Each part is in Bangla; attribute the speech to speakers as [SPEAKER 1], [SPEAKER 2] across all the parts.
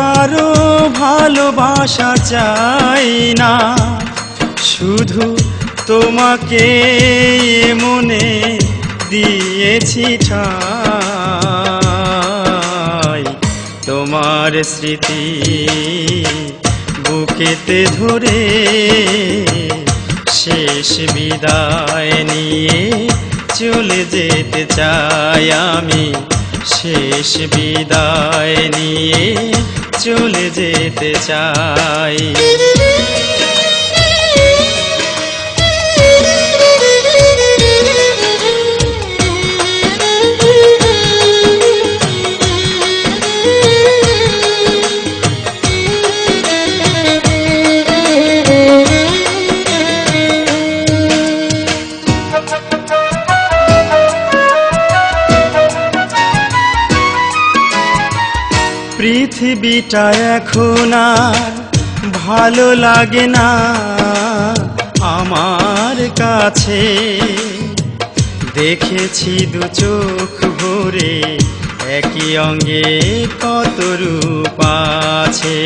[SPEAKER 1] কারো ভালোবাসা চাই না, শুধু তোমাকে মনে দিয়েছি ঠাই। তোমার স্মৃতি বুকেতে ধরে শেষ বিদায় নিয়ে চলে যেতে চাই আমি, শেষ বিদায় নিয়ে চলে যেতে চাই। পৃথিবীটা এখন আর ভালো লাগে না আমার কাছে, দেখেছি দু চোখ ভরে একই অঙ্গে কত রূপ আছে।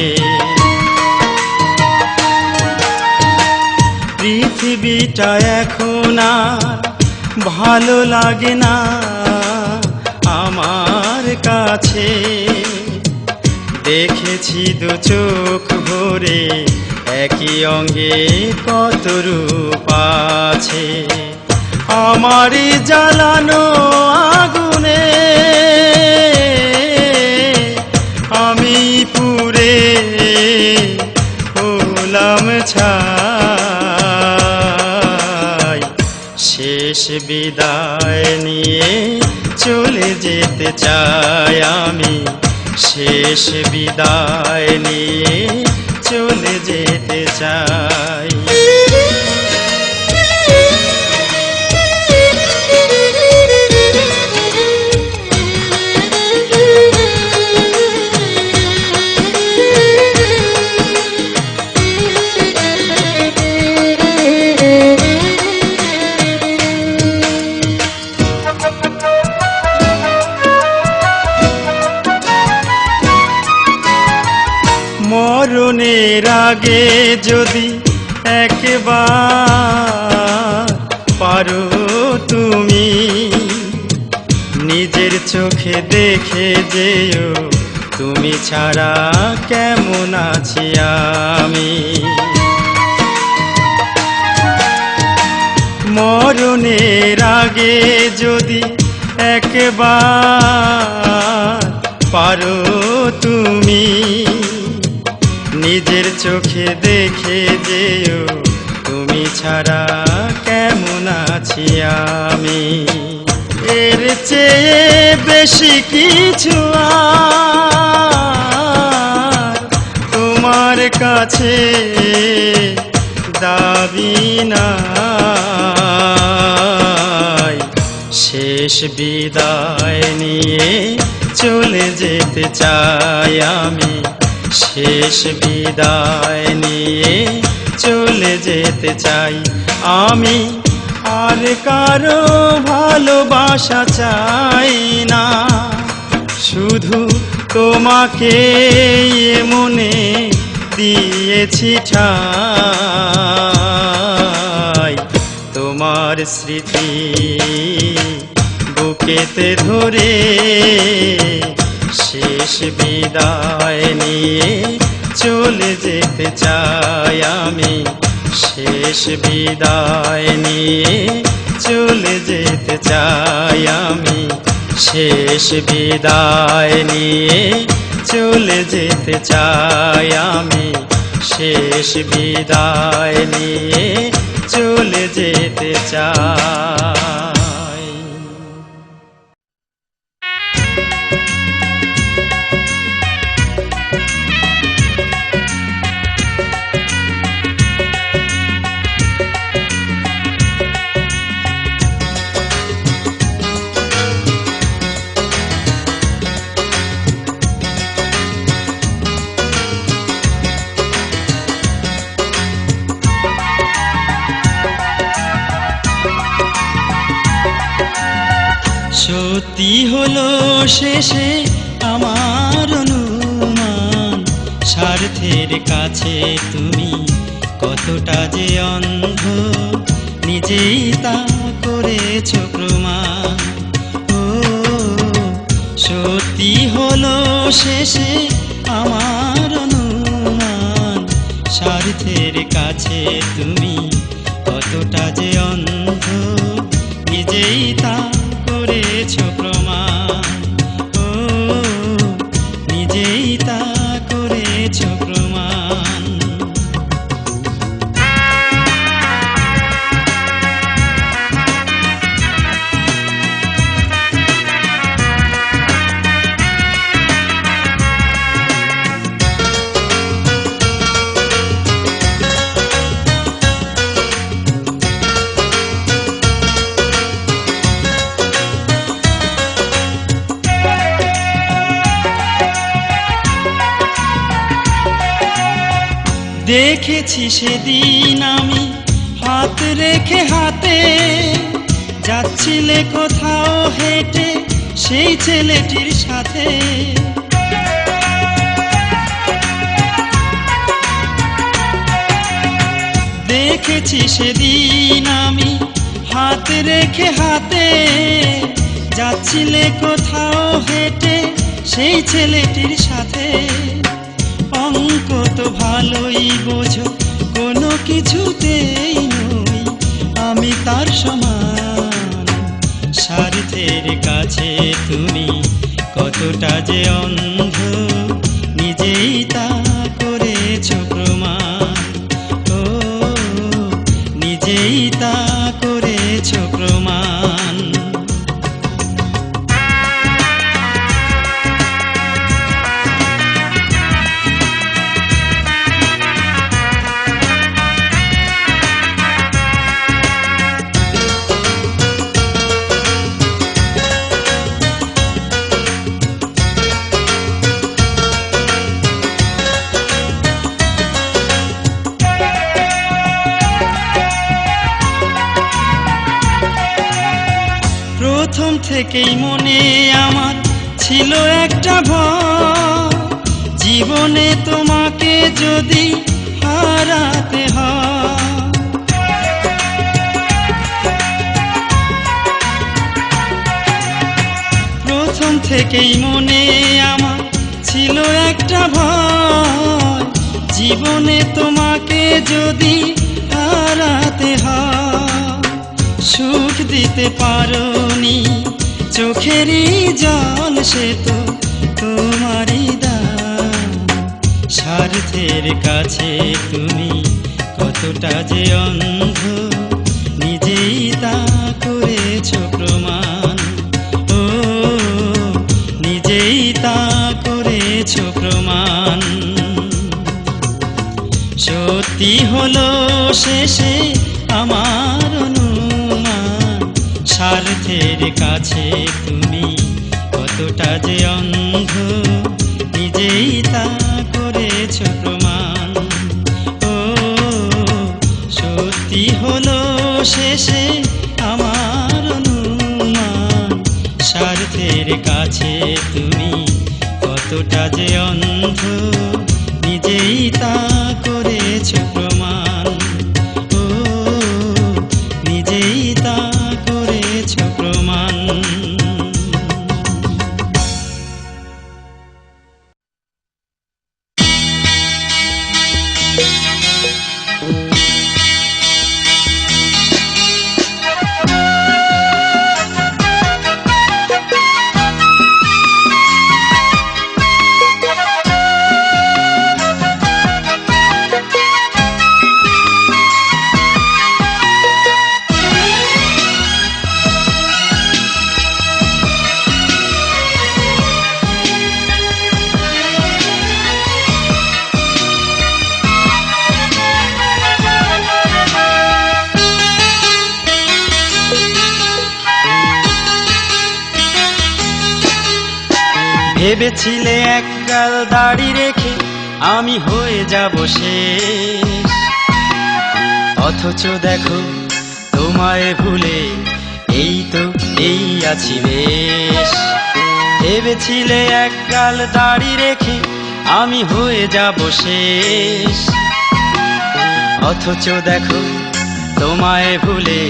[SPEAKER 1] পৃথিবীটা এখন আর ভালো লাগে না আমার কাছে, দেখেছি দু চোখ ভরে একই অঙ্গে কত রূপ আছে। আমারই জ্বালানো আগুনে আমি পুড়ে হলাম ছাই, শেষ বিদায় নিয়ে চলে যেতে চাই আমি, শেষ বিদায় নিয়ে চলে যেতে চাই। মরণের আগে যদি একবার পারো তুমি নিজের চোখে দেখে যেও, তুমি ছাড়া কেমন আছি আমি। মরণের আগে যদি একবার পারো তুমি নিজের চোখে দেখে যেও, তুমি ছাড়া কেমন আছি আমি। এর চেয়ে বেশি কিছু আর তোমার কাছে দাবি নাই, শেষ বিদায় নিয়ে চলে যেতে চাই আমি, শেষ বিদায় নিয়ে চলে যেতে চাই আমি। আর কারো ভালোবাসা চাই না, শুধু তোমাকে মনে দিয়েছি ঠাই। তোমার স্মৃতি বুকেতে ধরে শেষ বিদায় নিয়ে চলে যেতে চাই আমি, শেষ বিদায় নিয়ে চলে যেতে চাই আমি, শেষ বিদায় নিয়ে চলে যেতে চাই আমি, শেষ বিদায় নিয়ে চলে যেতে চাই। সত্যি হলো শেষে আমার অনুমান, স্বার্থের কাছে তুমি কতটা যে অন্ধ, নিজেই তা করেছ প্রমাণ। ও সত্যি হলো শেষে আমার অনুমান, স্বার্থের কাছে তুমি কতটা যে অন্ধ, নিজেই তা করেছ প্রমাণ। ও নিজেই তা করেছ প্রমাণ। দেখেছি সেদিন আমি হাত রেখে হাতে, যাচ্ছিলে কোথাও হেঁটে সেই ছেলেটির সাথে। দেখেছি সেদিন আমি হাত রেখে হাতে, যাচ্ছিলে কোথাও হেঁটে সেই ছেলেটির সাথে। অঙ্ক তো ভালোই বোঝো, কোনো কিছুতেই নই আমি তার সমান। স্বার্থের কাছে তুমি কতটা যে অন্ধ, নিজেই তা করেছ প্রমাণ। ও নিজেই তা করেছ প্রমাণ। প্রথম থেকেই মনে আমার ছিল একটা ভয়, জীবনে তোমাকে যদি হারাতে হয়। প্রথম থেকেই মনে আমার ছিল একটা ভয়, জীবনে তোমাকে যদি হারাতে হয়। সুখ দিতে পারোনি চোখেরই জল, সে তো তোমারই দান। স্বার্থের কাছে তুমি কতটা যে অন্ধ, নিজেই তা করেছ প্রমাণ। ও নিজেই তা করেছ প্রমাণ। সত্যি হলো শেষে আমার অনুমান, স্বার্থের কাছে তুমি কতটা যে অন্ধ, নিজেই তা করেছ প্রমাণ। ও সত্যি হলো শেষে আমার অনুমান, স্বার্থের কাছে তুমি কতটা যে অন্ধ, নিজেই তা করেছ প্রমাণ। ও নিজেই তা করেছ প্রমাণ। ভেবেছিলে একগাল দাড়ি রেখে আমি হয়ে যাব শেষ, অথচ দেখো তোমায় ভুলে এই তো এই আছি বেশ। ভেবেছিলে একগাল দাড়ি রেখে আমি হয়ে যাব শেষ। অথচ দেখো তোমায় ভুলে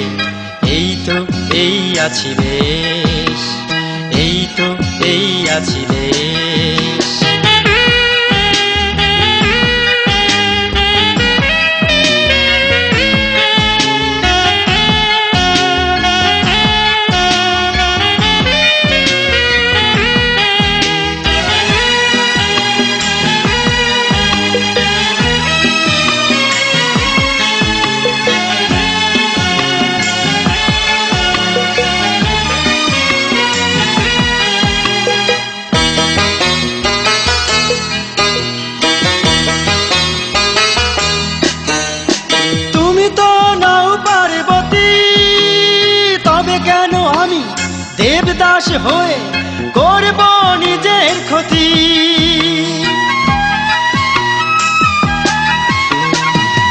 [SPEAKER 1] এই তো এই আছি বেশ, এই তো এই আছি বেশ। দেবদাস হয়ে করব নিজের ক্ষতি।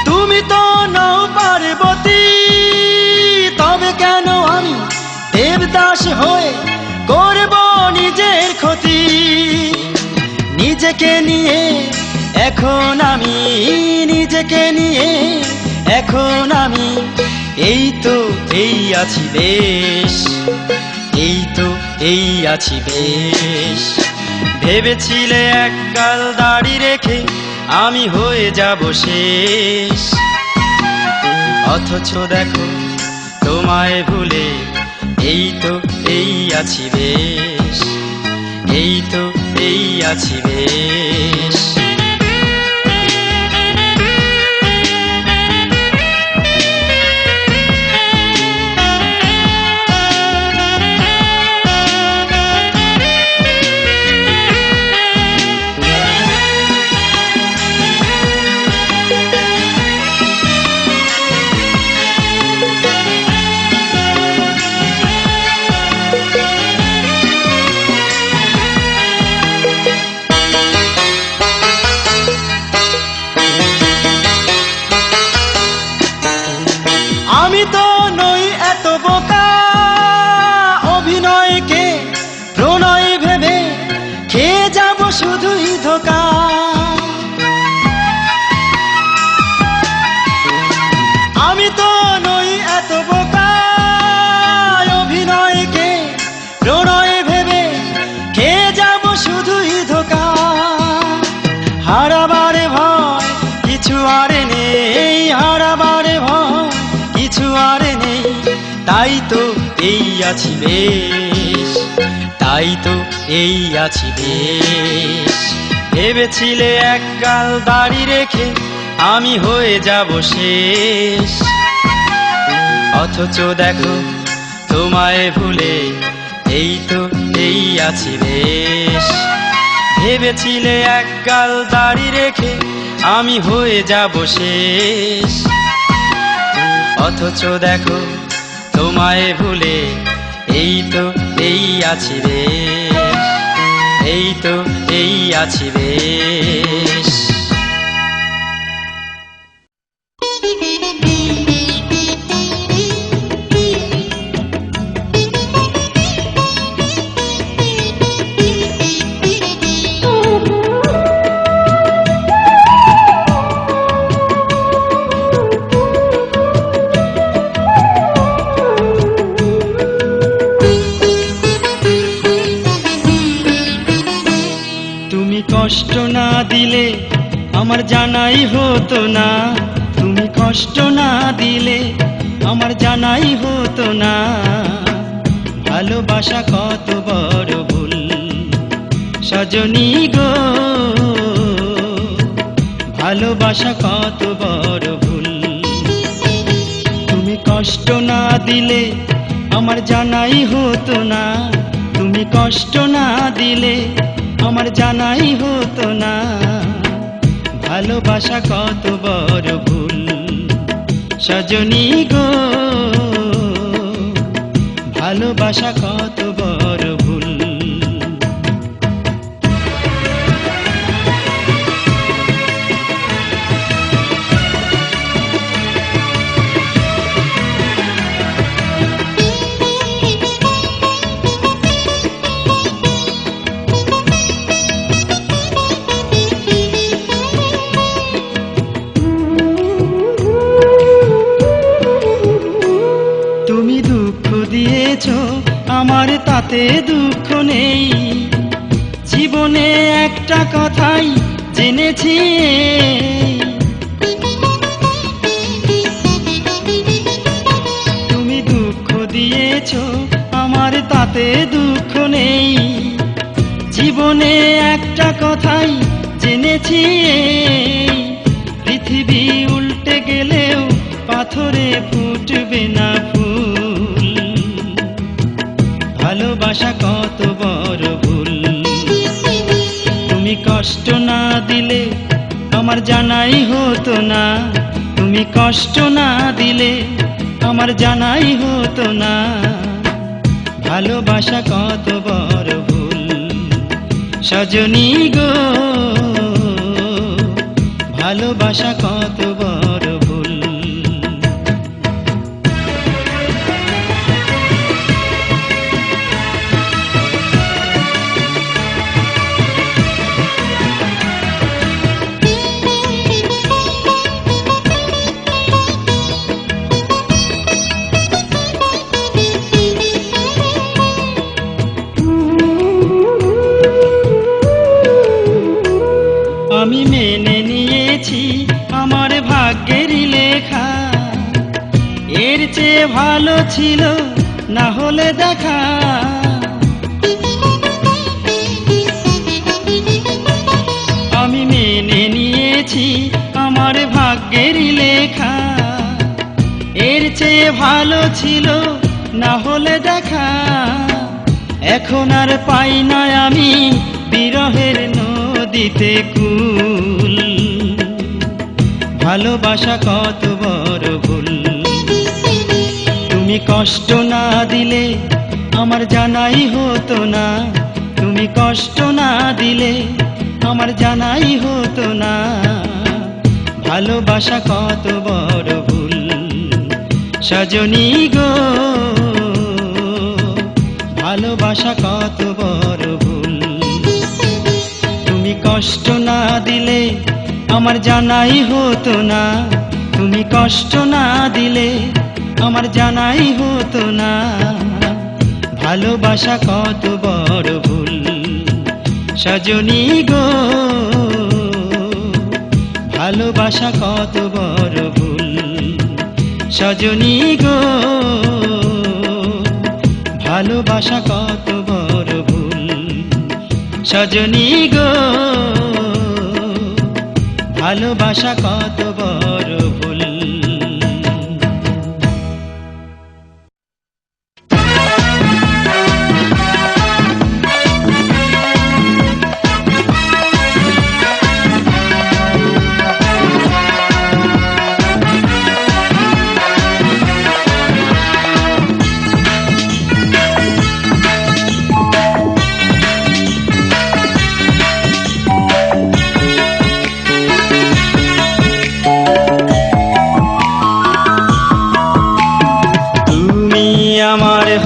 [SPEAKER 1] তুমি তো নও পার্বতী, তবে কেন আমি দেবদাস হয়ে করব নিজের ক্ষতি। নিজেকে নিয়ে এখন আমি, নিজেকে নিয়ে এখন আমি এই তো এই আছি বেশ, এই তো এই আছি বেশ। ভেবেছিলে এককাল দাড়ি রেখে আমি হয়ে যাব শেষ। অথচ দেখো তোমায় ভুলে এই তো এই আছি বেশ, এই তো এই আছি বেশ। আমি তো নই এত বোকা, অভিনয়কে প্রণয় ভেবে খেয়ে যাব শুধুই ধোঁকা। আমি তো নই এত বোকা, অভিনয়কে প্রণয় ভেবে খেয়ে যাব শুধুই ধোঁকা। হারাবারে ভয় কিছু আর নেই, হারাবারে ভয় কিছু আর নেই। তাই তো এই আছি বেশ, তাই তো এই আছি বেশ। ভেবেছিলে এককাল দাড়ি রেখে আমি হয়ে যাব শেষ। অথচ দেখো তোমায় ভুলে এই তো এই আছি বেশ। ভেবেছিলে এককাল দাড়ি রেখে আমি হয়ে যাব শেষ। অথচ দেখো তোমায় ভুলে এই তো এই আছি বেশ, এই তো এই আছি বেশ। কষ্ট না দিলে আমার জানাই হতো না, তুমি কষ্ট না দিলে আমার জানাই হতো না। ভালোবাসা কত বড় ভুল সজনী গো, ভালোবাসা কত বড় ভুল। তুমি কষ্ট না দিলে আমার জানাই হতো না, তুমি কষ্ট না দিলে আমার জানাই হতো না। ভালোবাসা কত বড় ভুল সজনী গো, ভালোবাসা কত বড় ভুল। আর তাতে দুঃখ নেই। জীবনে একটা কথাই জেনেছি, তুমি দুঃখ দিয়েছো আমার তাতে দুঃখ নেই। জীবনে একটা কথাই জেনেছি, পৃথিবী উল্টে গেলেও পাথরে ফুটবে না ফুল। ভালোবাসা কত বড় ভুল। তুমি কষ্ট না দিলে আমার জানাই হতো না, তুমি কষ্ট না দিলে আমার জানাই হতো না। ভালোবাসা কত বড় ভুল সজনী গো, ভালোবাসা কত বড় ভুল। আমি মেনে নিয়েছি আমার ভাগ্যের লেখা, এর চেয়ে ভালো ছিল না হলে দেখা। আমি মেনে নিয়েছি আমার ভাগ্যের লেখা, এর চেয়ে ভালো ছিল না হলে দেখা। এখন আর পাই না আমি বিরহের নদীতে কুল। ভালোবাসা কত বড় ভুল। তুমি কষ্ট না দিলে আমার জানাই হতো না, তুমি কষ্ট না দিলে আমার জানাই হতো না। ভালোবাসা কত বড় ভুল সজনী গো, ভালোবাসা কত বড় ভুল। তুমি কষ্ট না দিলে আমার জানাই হতো না, তুমি কষ্ট না দিলে আমার জানাই হতো না। ভালোবাসা কত বড় ভুল সজনী গো, ভালোবাসা কত বড় ভুল সজনী গো, ভালোবাসা কত বড় ভুল সজনী গো, ভালোবাসা কত বড় ভুল।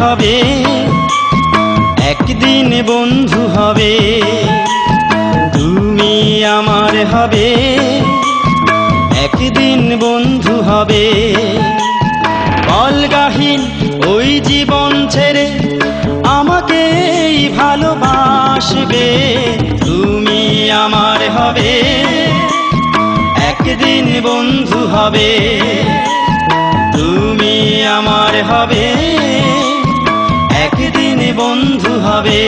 [SPEAKER 1] হবে একদিন বন্ধু হবে, তুমি আমার হবে একদিন বন্ধু হবে। অলগাহীন ওই জীবন ছেড়ে আমাকেই ভালোবাসবে, তুমি আমার হবে একদিন বন্ধু হবে, তুমি আমার হবে একদিন বন্ধু হবে।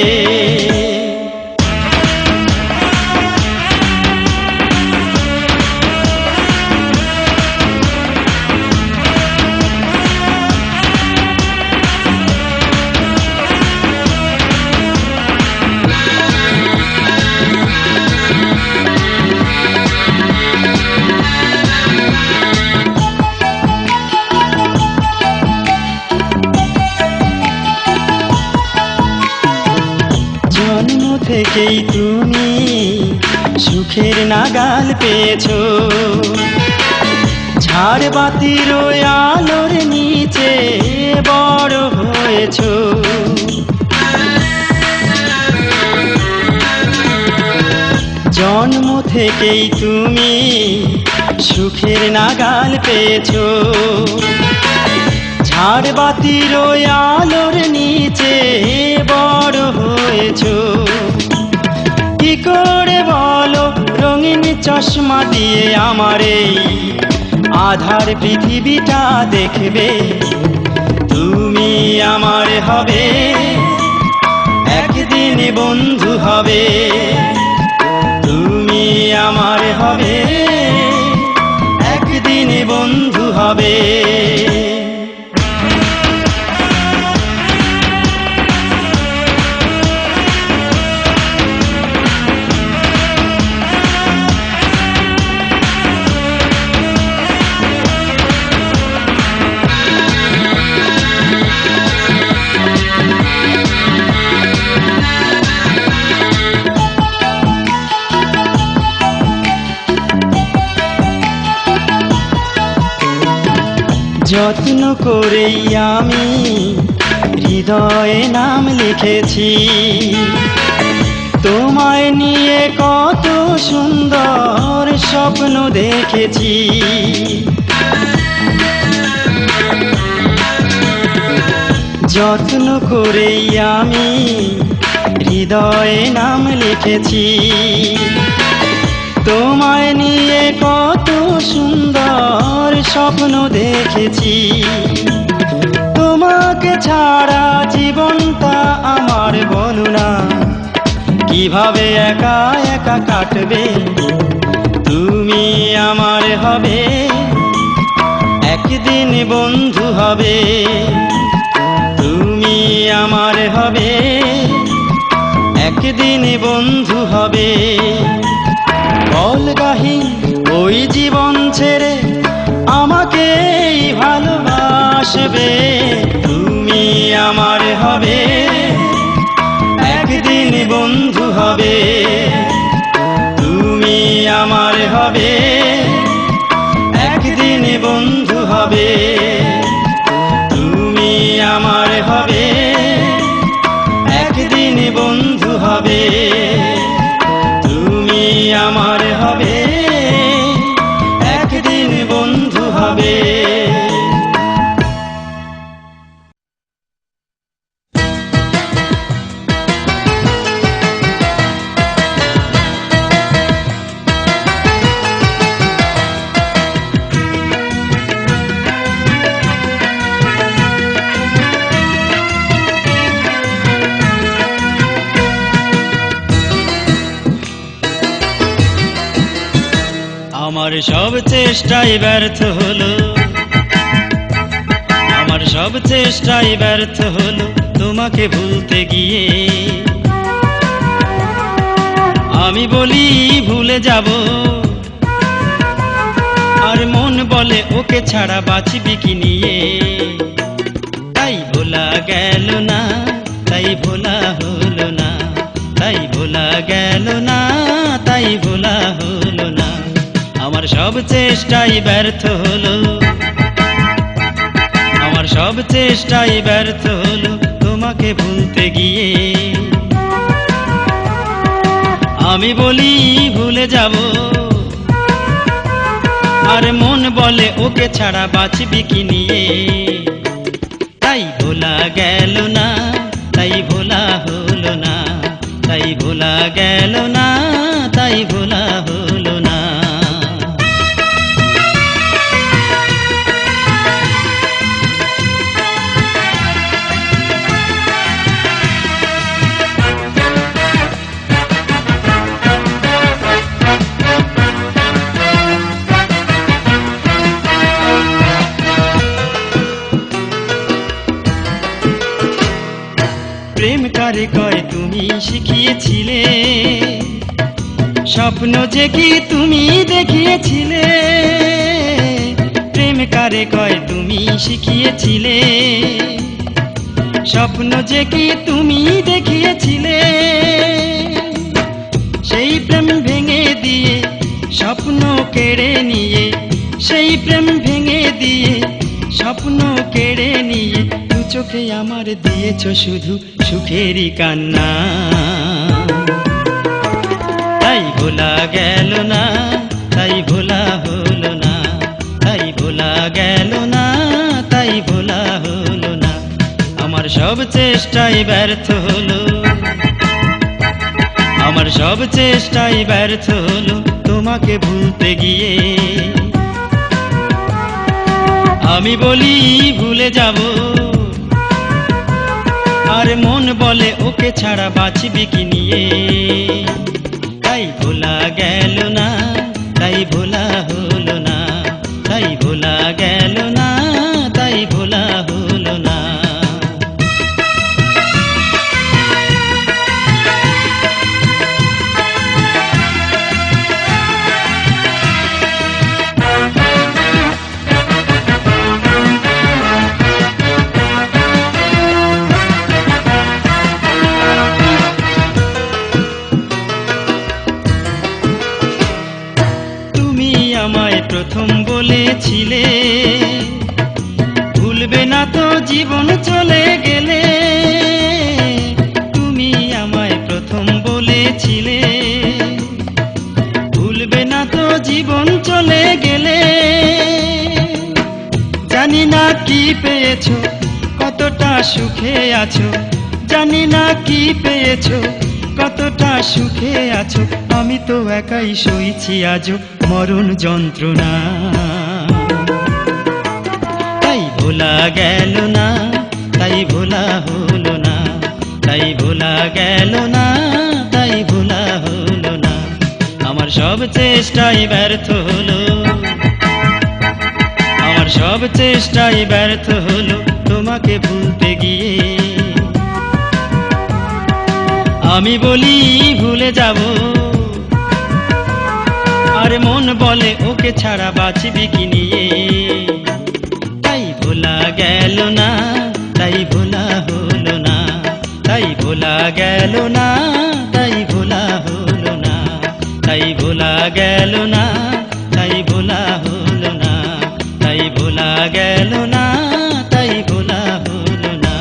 [SPEAKER 1] থেকেই তুমি সুখের নাগাল পেয়েছো, ঝাড়বাতির আলোর নিচে বড় হয়েছো। জন্ম থেকেই তুমি সুখের নাগাল পেয়েছো, ঝাড়বাতির ওই আলোর নিচে বড় হয়েছো, কি করে বলো রঙিন চশমা দিয়ে আমার এই আধার পৃথিবীটা দেখবে। তুমি আমার হবে, একদিন বন্ধু হবে। তুমি আমার হবে, একদিন বন্ধু হবে। যত্ন করেই আমি হৃদয়ে নাম লিখেছি, তোমায় নিয়ে কত সুন্দর স্বপ্ন দেখেছি। যত্ন করেই আমি হৃদয়ে নাম লিখেছি, তোমায় নিয়ে কত সুন্দর স্বপ্ন দেখেছি। তোমাকে ছাড়া জীবনটা আমার বলো না, কিভাবে একা একা কাটবে। তুমি আমার হবে, একদিন বন্ধু হবে। তুমি আমার হবে, একদিন বন্ধু হবে। অলগাহীন ওই জীবন ছেড়ে আমাকেই ভালোবাসবে। তুমি আমার হবে, একদিন বন্ধু হবে। তুমি আমার হবে, একদিন বন্ধু হবে। তুমি আমার হবে, একদিন বন্ধু হবে। তুমি আমার হবে, একদিন বন্ধু হবে। আমার সব চেষ্টাই ব্যর্থ হলো, আমার সব চেষ্টাই ব্যর্থ হলো তোমাকে ভুলতে গিয়ে। আমি বলি ভুলে যাব, আর মন বলে ওকে ছাড়া বাঁচবি কি নিয়ে। তাই ভোলা গেল না, তাই ভোলা হলো না, তাই ভোলা গেল না, তাই ভোলা হলো না। আমার সব চেষ্টাই ব্যর্থ হলো, আমার সব চেষ্টাই ব্যর্থ হলো তোমাকে ভুলতে গিয়ে। আমি বলি ভুলে যাব, আর মন বলে ওকে ছাড়া বাঁচবি কি নিয়ে। তাই ভোলা গেল না, তাই ভোলা হলো না, তাই ভোলা গেল না, তাই ভোলা হলো না। প্রেম কারে কয় তুমি শিখিয়েছিলে, স্বপ্ন যে কি তুমি দেখিয়েছিলে। প্রেম কারে কয় তুমি শিখিয়েছিলে, স্বপ্ন যে কি তুমি দেখিয়েছিলে। সেই প্রেম ভেঙে দিয়ে স্বপ্ন কেড়ে নিয়ে, সেই প্রেম ভেঙে দিয়ে স্বপ্ন কেড়ে নিয়ে দু চোখে আমার দিয়েছ শুধু সুখেরই কান্না। তাই ভোলা গেল না, তাই ভোলা হলো না, তাই ভোলা গেল না, তাই ভোলা হলো চেষ্টাই ব্যর্থ হলো, আমার সব চেষ্টাই ব্যর্থ হলো তোমাকে ভুলতে গিয়ে। আমি বলি ভুলে যাব, আর মন বলে ওকে ছাড়া বাঁচবি কি নিয়ে। তাই ভোলা গেল না, তাই ভোলা হলো না, তাই ভোলা গেল না, তাই ভোলা হলো না। আমায় প্রথম বলেছিলে ভুলবে না তো জীবন চলে গেলে। তুমি আমায় প্রথম বলেছিলে ভুলবে না তো জীবন চলে গেলে। জানি না কি পেয়েছো, কতটা সুখে আছো, জানি না কি পেয়েছো, কতটা সুখে আছো। আমি তো একাই সইছি আজও মরণ যন্ত্রণা। তাই ভোলা গেল না, তাই ভোলা হলো না, তাই ভোলা গেল না, তাই ভোলা হলো না। আমার সব চেষ্টাই ব্যর্থ হলো, আমার সব চেষ্টাই ব্যর্থ হলো তোমাকে ভুলতে গিয়ে। আমি বলি ভুলে যাব, আর মন বলে ওকে ছাড়া বাঁচবি কি নিয়ে। তাই ভোলা গেল না, তাই ভোলা হলো না, তাই ভোলা গেল না, তাই ভোলা হলো না, তাই ভোলা গেল না, তাই ভোলা হলো না, তাই ভোলা গেল না, তাই ভোলা হলো না।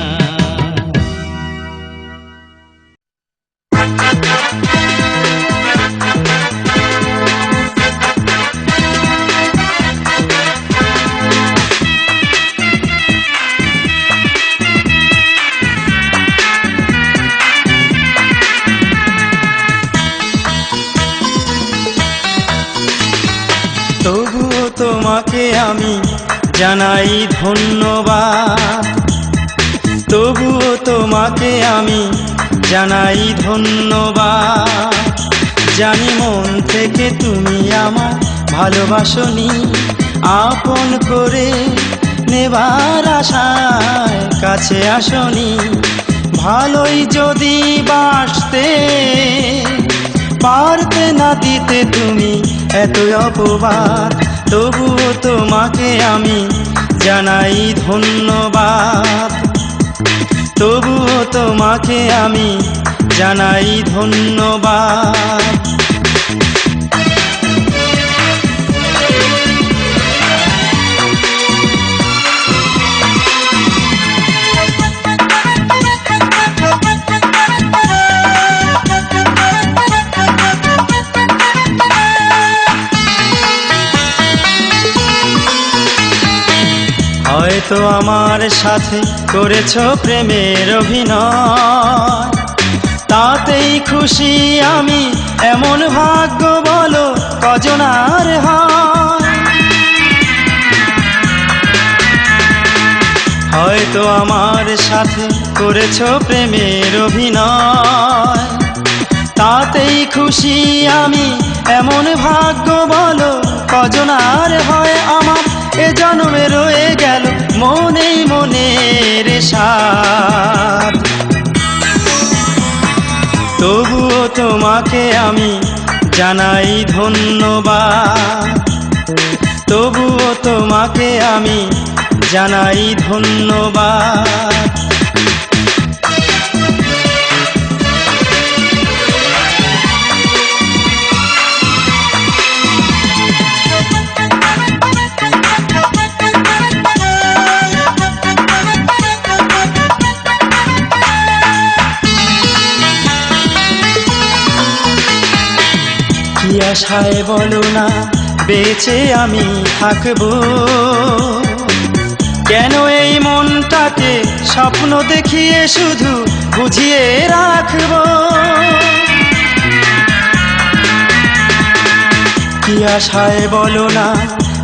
[SPEAKER 1] তবুও তোমাকে আমি জানাই ধন্যবাদ, তবুও তোমাকে আমি জানাই ধন্যবাদ। জানি মন থেকে তুমি আমার ভালোবাসনি, আপন করে নেবার আশায় কাছে আসনি। ভালোই যদি বাসতে পারতে না দিতে তুমি এত অপবাদ। তবুও তোমাকে আমি জানাই ধন্যবাদ, তবুও তোমাকে আমি জানাই ধন্যবাদ। হয়তো আমার সাথে করেছো প্রেমের অভিনয়, তাতেই খুশি আমি, এমন ভাগ্য বলো কজন আর হয়। হয়তো আমার সাথে করেছো প্রেমের অভিনয়, তাতেই খুশি আমি, এমন ভাগ্য বলো কজন আর হয়। আমার এ জন্মে রয়ে গেল মনেই মনের সাথ। তবুও তোমাকে আমি জানাই ধন্যবাদ, তবুও তোমাকে আমি জানাই ধন্যবাদ। কি আশায় বলো না বেঁচে আমি থাকবো, কেন এই মনটাকে স্বপ্ন দেখিয়ে শুধু বুঝিয়ে রাখবো? কি আশায় বলো না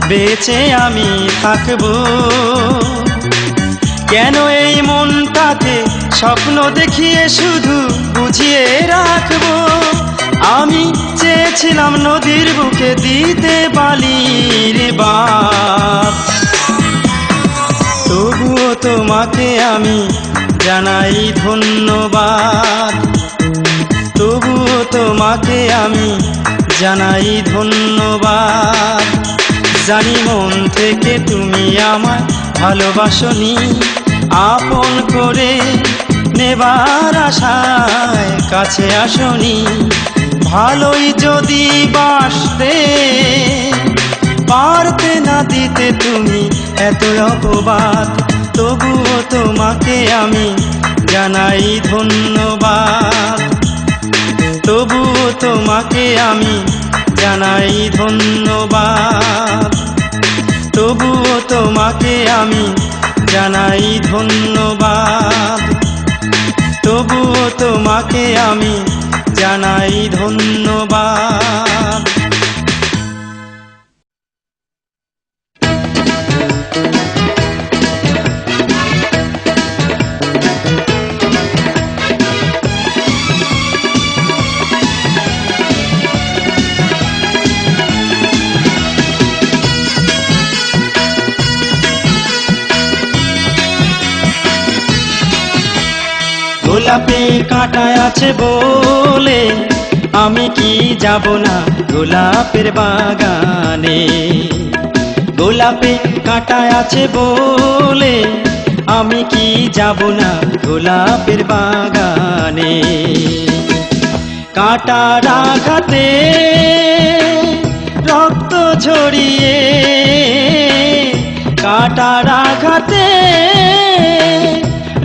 [SPEAKER 1] বেঁচে আমি থাকবো? কেন এই মনটাকে স্বপ্ন দেখিয়ে শুধু বুঝিয়ে রাখবো? আমি চেয়েছিলাম নদীর বুকে দিতে বালির বাঁধ, তবুও তোমাকে আমি জানাই ধন্যবাদ। তবুও তোমাকে আমি জানাই ধন্যবাদ। জানি মন থেকে তুমি আমায় ভালোবাসনি, আপন করে নেবার আশায় কাছে আসনি। ভালোই যদি বাসতে পারতে না দিতে তুমি এত অপবাদ, তবুও তোমাকে আমি জানাই ধন্যবাদ। তবুও তোমাকে আমি জানাই ধন্যবাদ। তবুও তোমাকে আমি জানাই ধন্যবাদ। তবুও তোমাকে আমি জানাই ধন্যবাদ। গোলাপে কাঁটা আছে বলে আমি কি যাব না গোলাপের বাগানে? গোলাপে কাঁটা আছে বলে আমি কি যাব না গোলাপের বাগানে? কাঁটার আঘাতে রক্ত ঝরিয়ে, কাঁটার আঘাতে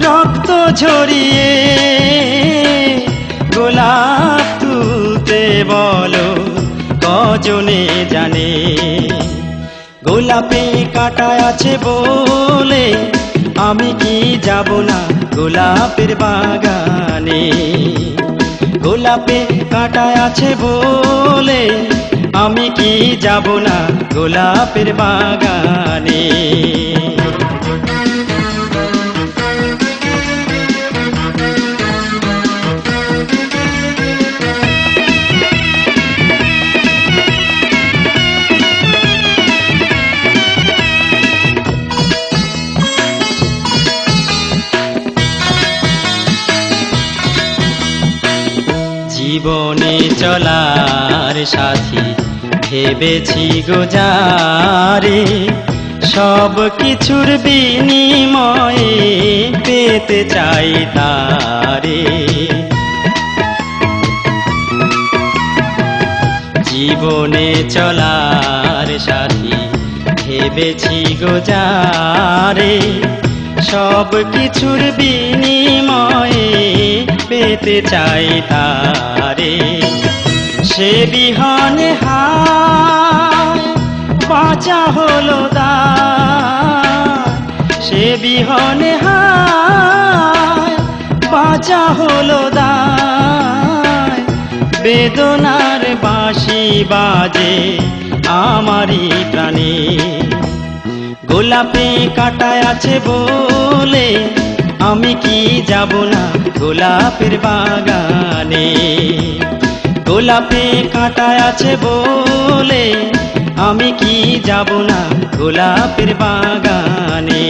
[SPEAKER 1] রক্ত ঝরিয়ে গোলাপ তুলতে বলো কজনে জানে? গোলাপে কাঁটা আছে বলে আমি কি যাব না গোলাপের বাগানে? গোলাপে কাঁটা আছে বলে আমি কি যাব না গোলাপের বাগানে? জীবনে চলার সাথী ভেবেছি গো যারে, সব কিছুর বিনিময়ে পেতে চাই তারে। জীবনে চলার সাথী ভেবেছি গো যারে, সব কিছুর বিনিময়ে পেতে চাই তারে। সে বিহনে হায় বাঁচা হলো দায়, সে বিহনে হায় বাঁচা হলো দায়। বেদনার বাঁশি বাজে আমারই প্রাণে। গোলাপে কাঁটা আছে বলে আমি কি যাব না গোলাপের বাগানে? গোলাপে কাঁটা আছে বলে আমি কি যাব না গোলাপের বাগানে?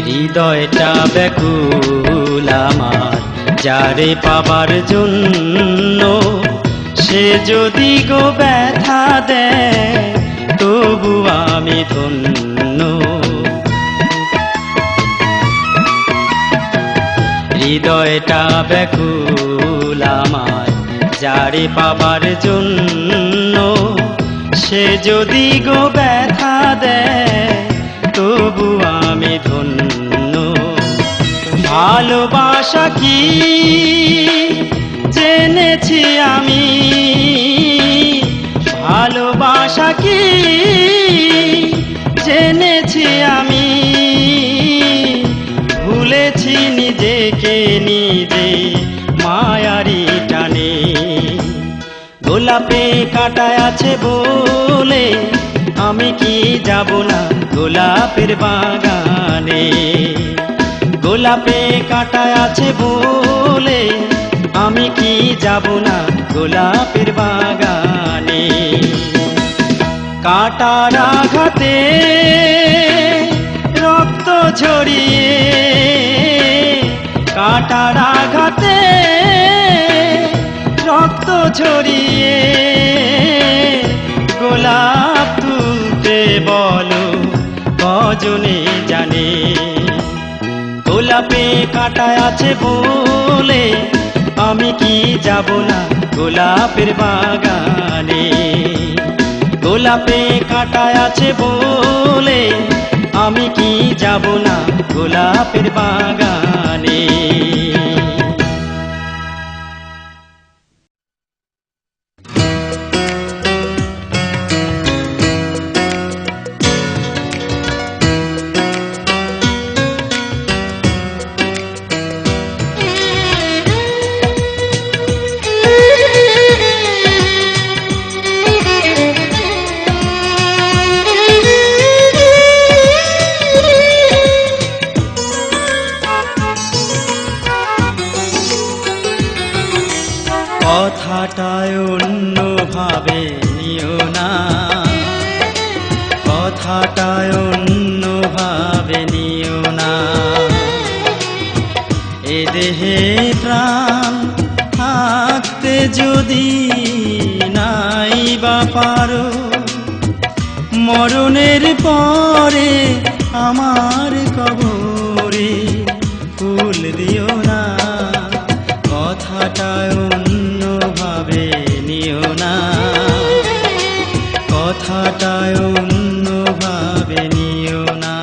[SPEAKER 1] হৃদয়টা ব্যাকুল আমার যারে পাবার জন্য, সে যদি গো ব্যথা দেয় তবু আমি ধন্য। হৃদয়টা ব্যাকুল আমার যারে পাবার জন্য সে যদি গো ব্যথা দেয় তবু আমি ধন্য। ভালোবাসা কি জেনেছি আমি, ভালোবাসা কি জেনেছি আমি, ভুলেছি নিজেকে নিজে মায়ারি টানে। গোলাপে কাঁটা আছে বলে আমি কি যাব না গোলাপের বাগানে। গোলাপে কাঁটা আছে বলে আমি কি যাব না গোলাপের বাগানে। কাঁটার আঘাতে রক্ত ঝরিয়ে, কাঁটার আঘাতে রক্ত ঝরিয়ে গোলাপ তুলতে বলো কজনে জানে। গোলাপে কাঁটা আছে বলে আমি কি যাব না গোলাপের বাগানে। গোলাপে কাঁটা আছে বলে আমি কি যাব না গোলাপের বাগানে। কথাটায় অন্যভাবে নিও না, কথাটায় অন্যভাবে নিও না। এ দেহে প্রাণ থাকতে যদি নাই বা পারো, মরণের পরে আমার কবরে ফুল দিও না। কথাটায় অন্যভাবে নিও না, কথাটায় অন্যভাবে নিও না।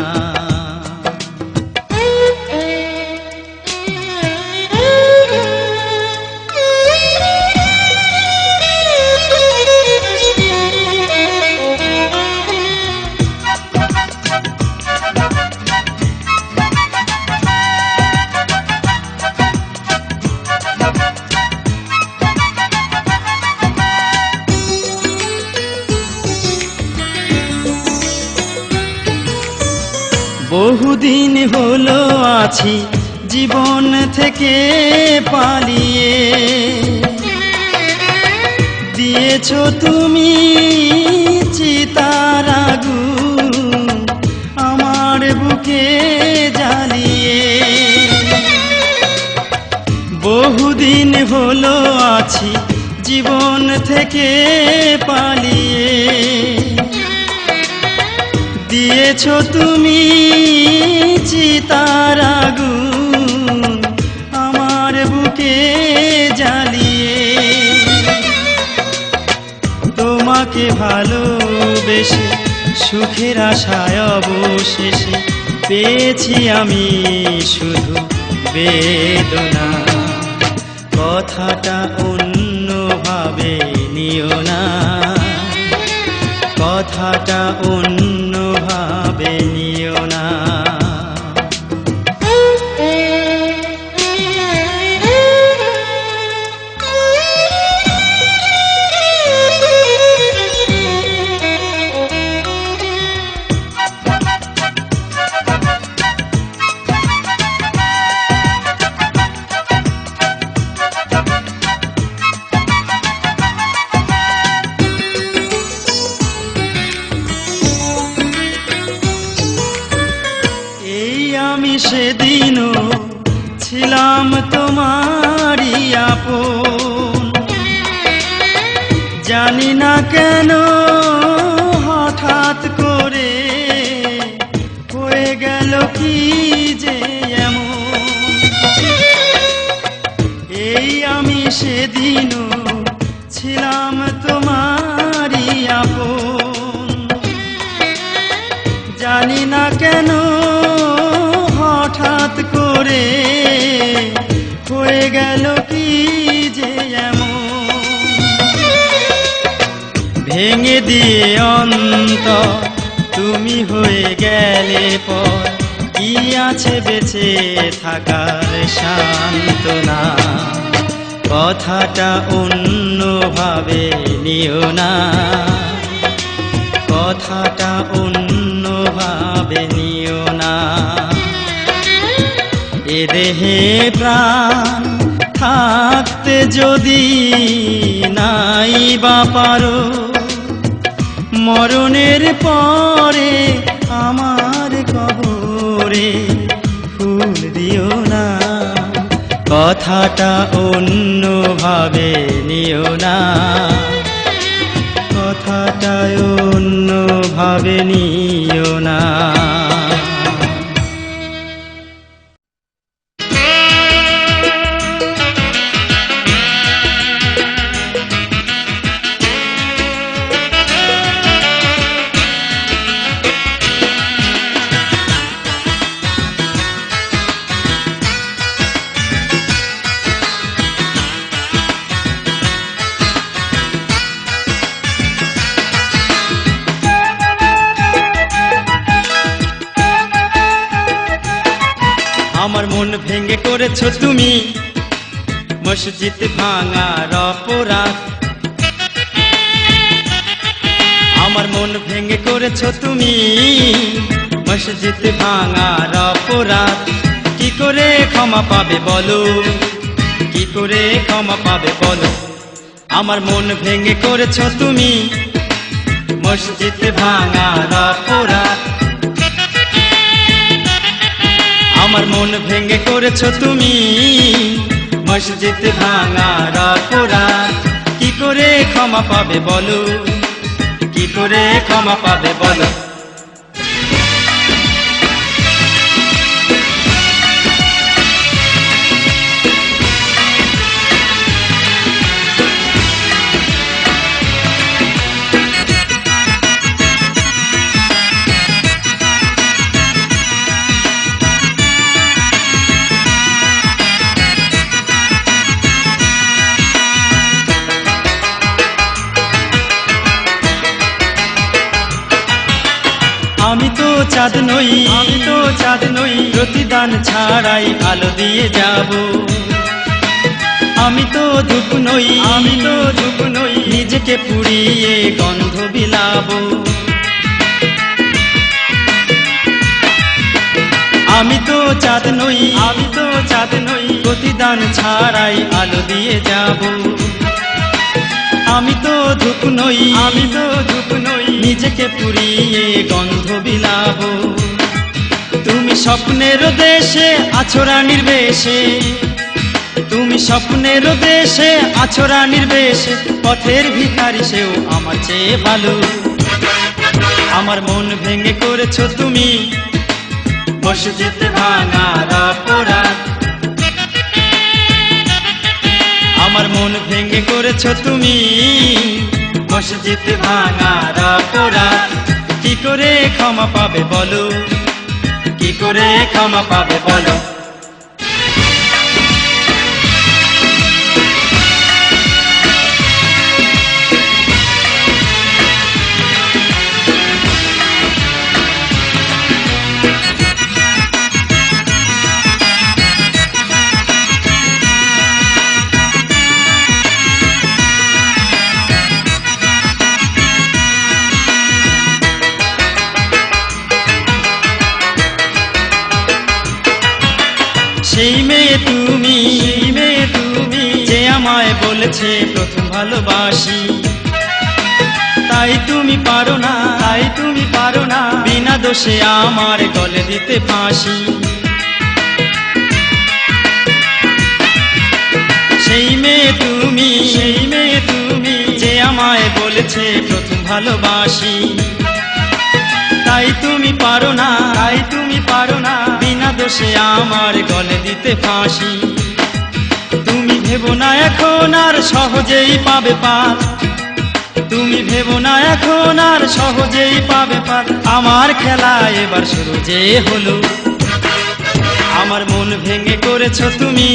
[SPEAKER 1] বহুদিন হলো আছি জীবন থেকে পালিয়ে, দিয়েছো তুমি চিতার আগুন আমার বুকে জ্বালিয়ে। বহুদিন হলো আছি জীবন থেকে পালিয়ে, দিয়েছো তুমি চিতার আগুন আমার বুকে জ্বালিয়ে। তোমাকে ভালোবেসে সুখের আশায় অবশেষে পেয়েছি আমি শুধু বেদনা। কথাটা অন্যভাবে নিও না, কথাটা অন্যভাবে নিও না। আমি সেদিনও ছিলাম তোমারই আপন, জানি না কেন হঠাৎ করে হয়ে গেল কি যে এমন। এই আমি সেদিনও গেল কি যে এমন, ভেঙে দিয়ে অন্তর তুমি হয়ে গেলে পর কি আছে বেঁচে থাকার সান্ত্বনা। কথাটা অন্যভাবে নিও না, কথাটা অন্যভাবে নিও না। এ দেহে প্রাণ থাকতে যদি নাই বা পারো, মরণের পরে আমার কবরে ফুল দিও না। কথাটা অন্যভাবে নিও না, কথাটা অন্যভাবে নিও না। আমার মন ভেঙে করেছো তুমি মসজিদ ভাঙার অপরাধ, আমার মন ভেঙে করেছো তুমি মসজিদ ভাঙার অপরাধ। কি করে ক্ষমা পাবে বলো, কি করে ক্ষমা পাবে বলো। আমার মন ভেঙে করেছো তুমি মসজিদ ভাঙার অপরাধ, আমার মন ভেঙে করেছো তুমি মসজিদ ভাঙার অপরাধ। কি করে ক্ষমা পাবে বলো, কি করে ক্ষমা পাবে বলো। আমি তো চাঁদ নই, আমি তো চাঁদ নই, প্রতিদান ছাড়াই আলো দিয়ে যাব। আমি তো ধূপ নই, আমি তো ধূপ নই, নিজেকে পুড়িয়ে গন্ধ বিলাবো। আমি তো চাঁদ নই, আমি তো চাঁদ নই, প্রতিদান ছাড়াই আলো দিয়ে যাব। আমি তো ধূপ নই, আমি তো ধূপ নই, নিজেকে পুড়িয়ে গন্ধ বিলাবো। তুমি স্বপ্নের দেশে আছো রানীর বেশে, তুমি স্বপ্নের দেশে আছো রানীর বেশে, পথের ভিখারি সেও আমার চেয়ে ভালো। আমার মন ভেঙে করেছো তুমি মসজিদ ভাঙার অপরাধ, আমার মন ভেঙে করেছো তুমি মসজিদ ভাঙার অপরাধ। কি করে ক্ষমা পাবে বলো, কি করে ক্ষমা পাবে বলো। সেই মেয়ে তুমি, সেই মেয়ে তুমি, যে আমায় বলেছে প্রথম ভালোবাসি। তাই তুমি পারো না, তাই তুমি পারো না, বিনা দোষে আমার গলে দিতে ফাঁসি। সেই মেয়ে তুমি, সেই মেয়ে তুমি, যে আমায় বলেছে প্রথম ভালোবাসি। তাই তুমি পারো না, তাই তুমি পারো না, বিনা দোষে আমার গলে দিতে ফাঁসি। তুমি ভেবো না এখন আর সহজেই পাবে পার, তুমি ভেবো না এখন আর সহজেই পাবে পার। আমার খেলা এবার শুরু যে হলো, আমার মন ভেঙে করেছো তুমি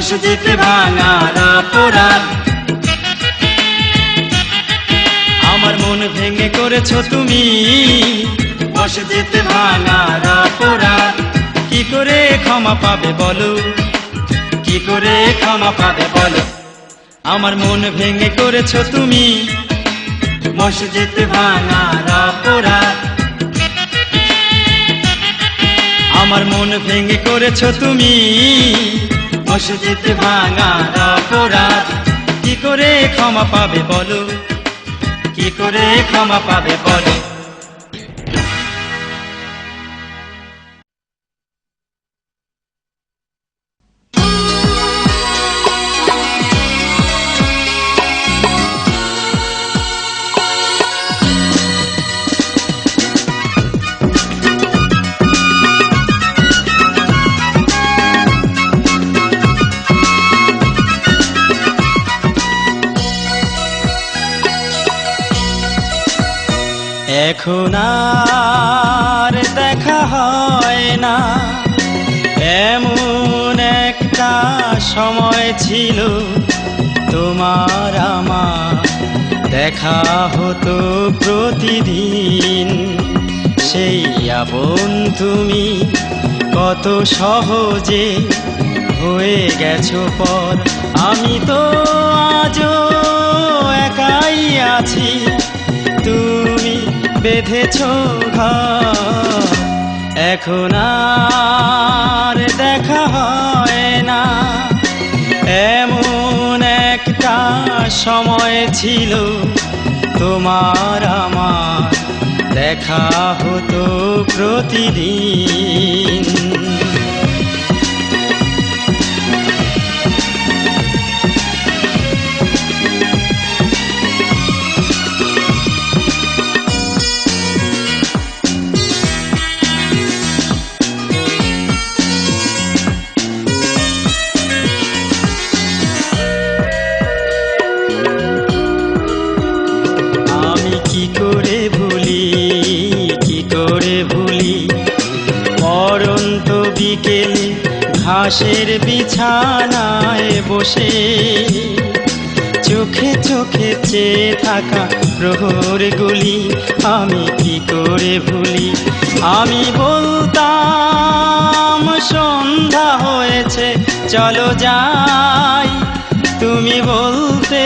[SPEAKER 1] মসজিদ ভাঙার অপরাধ। আমার মন ভেঙে করেছো তুমি, মসজিদ ভাঙার অপরাধ। কি করে ক্ষমা পাবে বলো, কি করে ক্ষমা পাবে বলো। আমার মন ভেঙে করেছো তুমি, মসজিদ ভাঙার অপরাধ। আমার মন ভেঙে করেছো তুমি, মসজিদ ভাঙার অপরাধ। কি করে ক্ষমা পাবে বলো, কি করে ক্ষমা পাবে বলো। এখন আর দেখা হয় না, এমন একটা সময় ছিল তোমার আমার দেখা হতো প্রতিদিন। সেই আপন তুমি কত সহজে হয়ে গেছো পর। আমি তো আজও একাই আছি, তুমি বেঁধেছো ঘর। এখন আর দেখা হয় না, এমন একটা সময় ছিল তোমার আমার দেখা হতো প্রতিদিন। কি করে ভুলি, কি করে ভুলি পরন্ত বিকেলে ঘাসের বিছানায় বসে চোখে চোখে চেয়ে থাকা প্রহরগুলি। আমি কি করে ভুলি। আমি বলতাম সন্ধ্যা হয়েছে চলো যাই, তুমি বলতে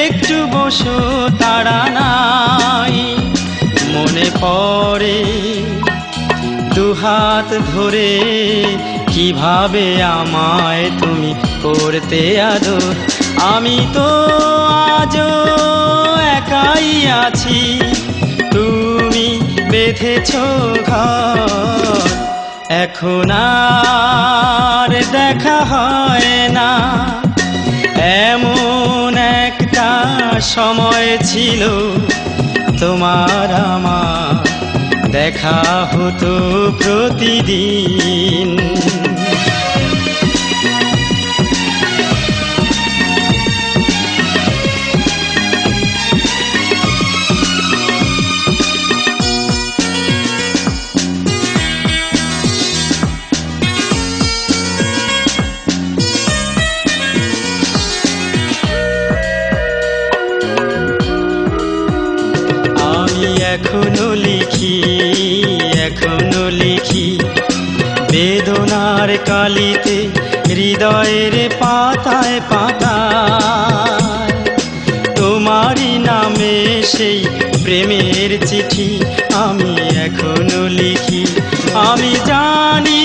[SPEAKER 1] একটু বসো তাড়া নাই। মনে পড়ে দুহাত ধরে কিভাবে আমায় তুমি করতে আদর। আমি তো আজও একাই আছি, তুমি বেঁধেছো ঘর। এখন আর দেখা হয় না, এমন একটা সময় ছিল তোমার আমার দেখা হতো প্রতিদিন। এখনো লিখি, এখনো লিখি বেদনার কালিতে হৃদয়ের পাতায় পাতায় তোমারই নামে সেই প্রেমের চিঠি আমি এখনো লিখি। আমি জানি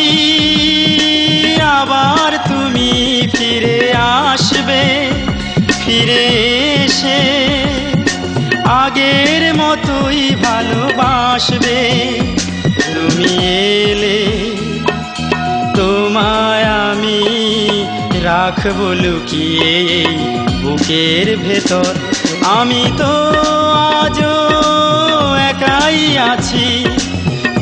[SPEAKER 1] আবার তুমি ফিরে আসবে, ফিরে এসে আগের মতোই ভালোবাসবে। তুমি এলে তোমায় আমি রাখবো লুকিয়ে বুকের ভেতর। আমি তো আজও একাই আছি,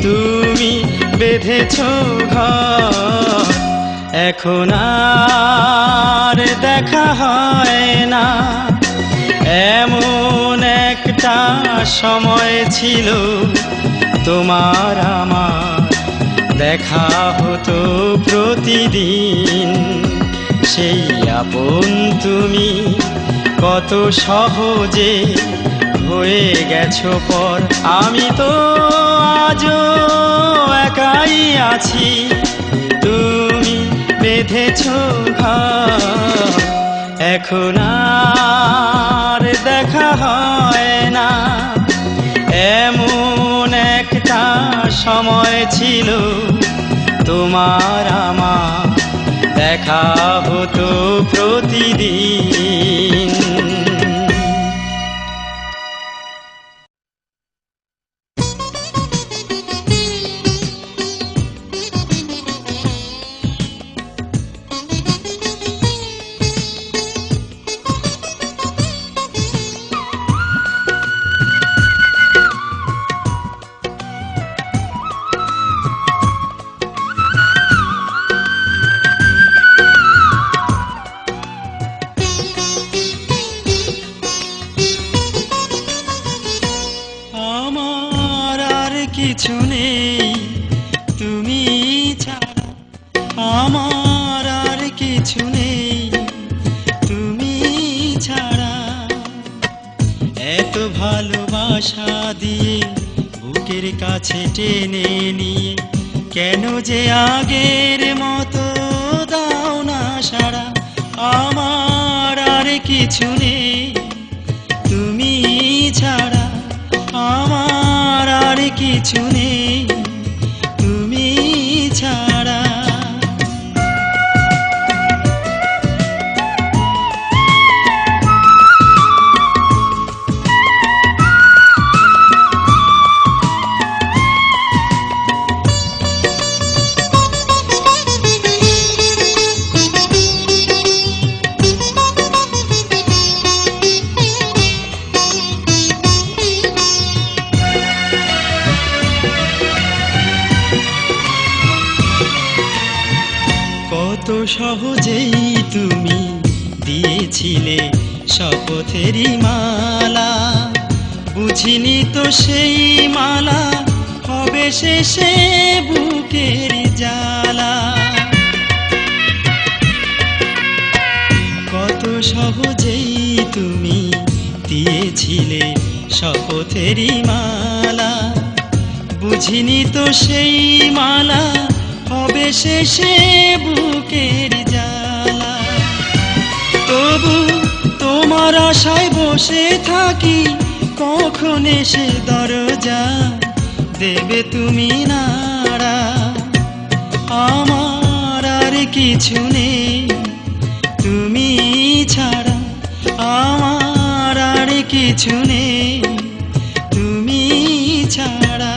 [SPEAKER 1] তুমি বেঁধেছো ঘর। এখন আর দেখা হয় না, এমন একটা সময় ছিল তোমার আমার দেখা হতো প্রতিদিন, সেই আপন তুমি কত সহজে হয়ে গেছো পর। আমি তো আজও একাই আছি, তুমি বেঁধেছো ঘর। এখন আর দেখা হয় না, এমন একটা সময় ছিল তোমার আমার দেখা হতো প্রতিদিন। কিছু নেই তুমি ছাড়া, আমার আর কিছু নেই তুমি ছাড়া। এত ভালোবাসা দিয়ে বুকের কাছে টেনে নিয়ে কেন যে আগের মতো দাও না সাড়া। আমার আর কিছু নেই তুমি ছাড়া, আমার আর কিছু নেই তুমি ছাড়া। কত সহজেই তুমি দিয়েছিলে শপথেরই মালা, বুঝিনি তো সেই মালা হবে শেষে বুকের জ্বালা। কত সহজেই তুমি দিয়েছিলে শপথেরই মালা, বুঝিনি তো সেই মালা হবে শেষে বুকের জ্বালা। তবু তোমার আশায় বসে থাকি, কখন এসে দরজা দেবে তুমি নাড়া। আমার আর কিছু নেই তুমি ছাড়া, আমার আর কিছু নেই তুমি ছাড়া।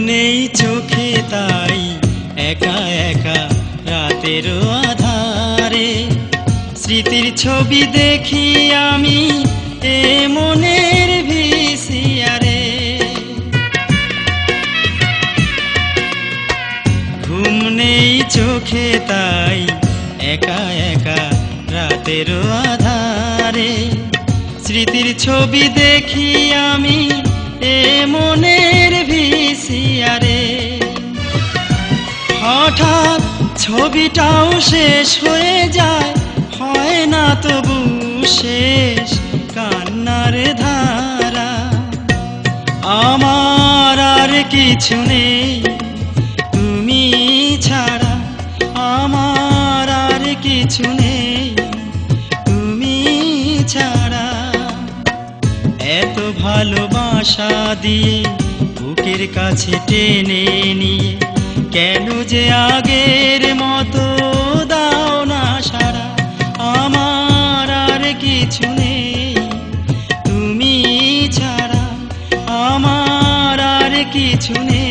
[SPEAKER 1] নেই চোখে তাই একা একা রাতের আধারে, স্মৃতির ছবি দেখি আমি এ মনের ভিসিআরে। ঘুম নেই চোখে তাই একা একা রাতের আধারে, স্মৃতির ছবি দেখি আমি এ মনের ভিসিআরে। হঠাৎ ছবিটাও শেষ হয়ে যায়, হয় না তবু শেষ কান্নার ধারা। আমার আর কিছু নেই তুমি ছাড়া, আমার আর কিছু নেই তুমি ছাড়া। এত ভালোবাসা দিয়ে বুকের কাছে টেনে নিয়ে কেন যে আগের মতো দাও না সাড়া। আমার আর কিছু নেই তুমি ছাড়া, আমার আর কিছু নেই।